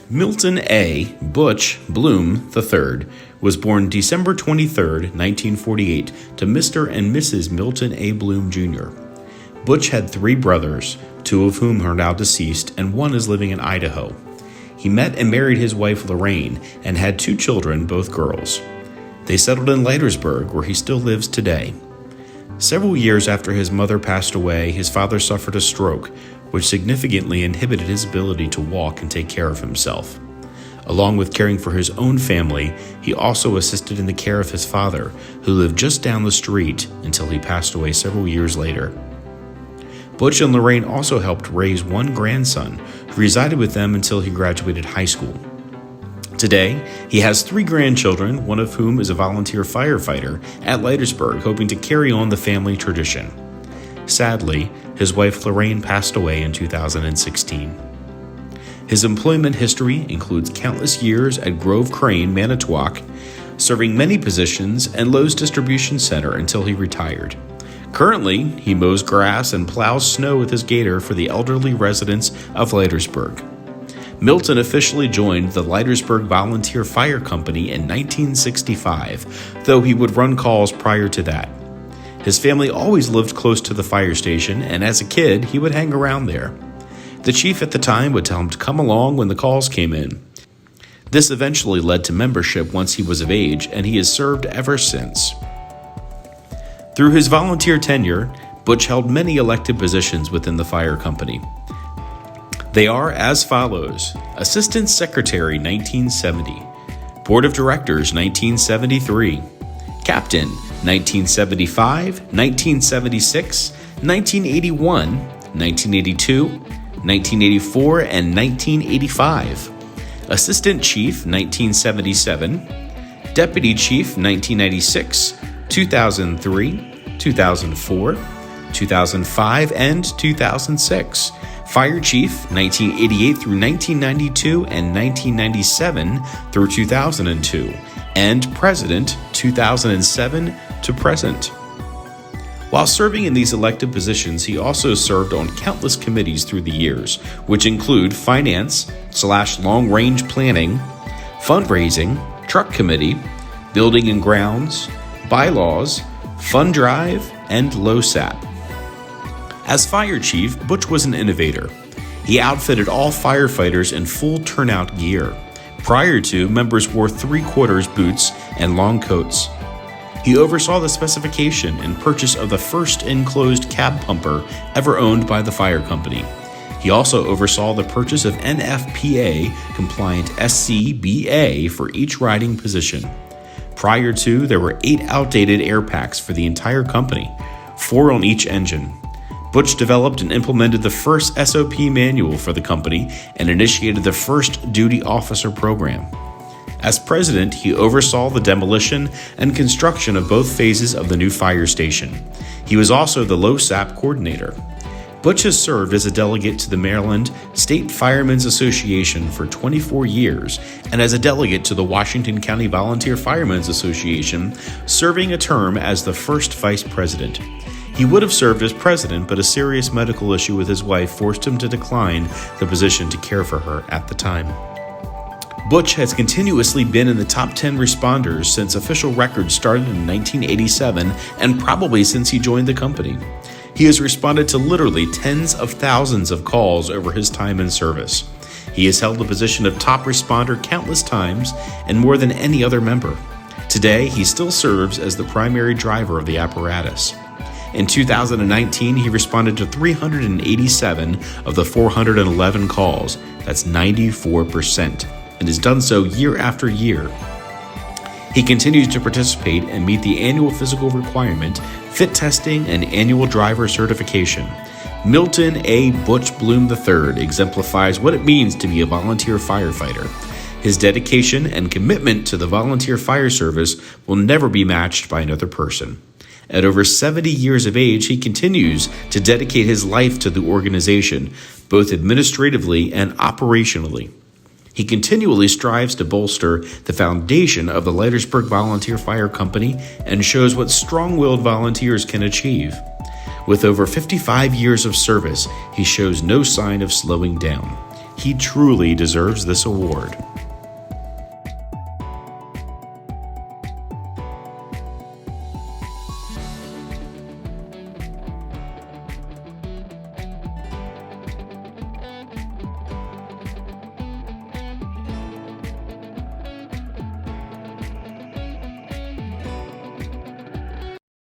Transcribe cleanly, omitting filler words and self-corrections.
Milton A. Butch Bloom III was born December 23, 1948, to Mr. and Mrs. Milton A. Bloom, Jr. Butch had 3 brothers, 2 of whom are now deceased, and 1 is living in Idaho. He met and married his wife Lorraine and had 2 children, both girls. They settled in Leitersburg, where he still lives today. Several years after his mother passed away, his father suffered a stroke, which significantly inhibited his ability to walk and take care of himself. Along with caring for his own family, he also assisted in the care of his father, who lived just down the street until he passed away several years later. Butch and Lorraine also helped raise 1 grandson, who resided with them until he graduated high school. Today, he has 3 grandchildren, one of whom is a volunteer firefighter at Leitersburg, hoping to carry on the family tradition. Sadly, his wife Lorraine passed away in 2016. His employment history includes countless years at Grove Crane, Manitowoc, serving many positions and Lowe's Distribution Center until he retired. Currently, he mows grass and plows snow with his gator for the elderly residents of Leitersburg. Milton officially joined the Leitersburg Volunteer Fire Company in 1965, though he would run calls prior to that. His family always lived close to the fire station, and as a kid, he would hang around there. The chief at the time would tell him to come along when the calls came in. This eventually led to membership once he was of age, and he has served ever since. Through his volunteer tenure, Butch held many elected positions within the fire company. They are as follows: Assistant Secretary 1970, Board of Directors 1973, Captain 1975, 1976, 1981, 1982, 1984, and 1985, Assistant Chief 1977, Deputy Chief 1996, 2003, 2004, 2005, and 2006, Fire Chief 1988 through 1992 and 1997 through 2002, and President 2007 to present. While serving in these elected positions, he also served on countless committees through the years, which include Finance/Long-Range Planning, Fundraising, Truck Committee, Building and Grounds, Bylaws, Fund Drive, and LoSAP. As Fire Chief, Butch was an innovator. He outfitted all firefighters in full turnout gear. Prior to, members wore 3/4 boots and long coats. He oversaw the specification and purchase of the first enclosed cab pumper ever owned by the fire company. He also oversaw the purchase of NFPA-compliant SCBA for each riding position. Prior to, there were 8 outdated air packs for the entire company, 4 on each engine. Butch developed and implemented the first SOP manual for the company and initiated the first duty officer program. As president, he oversaw the demolition and construction of both phases of the new fire station. He was also the LoSAP coordinator. Butch has served as a delegate to the Maryland State Firemen's Association for 24 years and as a delegate to the Washington County Volunteer Firemen's Association, serving a term as the first vice president. He would have served as president, but a serious medical issue with his wife forced him to decline the position to care for her at the time. Butch has continuously been in the top 10 responders since official records started in 1987 and probably since he joined the company. He has responded to literally tens of thousands of calls over his time in service. He has held the position of top responder countless times and more than any other member. Today, he still serves as the primary driver of the apparatus. In 2019, he responded to 387 of the 411 calls. That's 94%, and has done so year after year. He continues to participate and meet the annual physical requirement, fit testing, and annual driver certification. Milton A. Butch Bloom III exemplifies what it means to be a volunteer firefighter. His dedication and commitment to the volunteer fire service will never be matched by another person. At over 70 years of age, he continues to dedicate his life to the organization, both administratively and operationally. He continually strives to bolster the foundation of the Leitersburg Volunteer Fire Company and shows what strong-willed volunteers can achieve. With over 55 years of service, he shows no sign of slowing down. he truly deserves this award.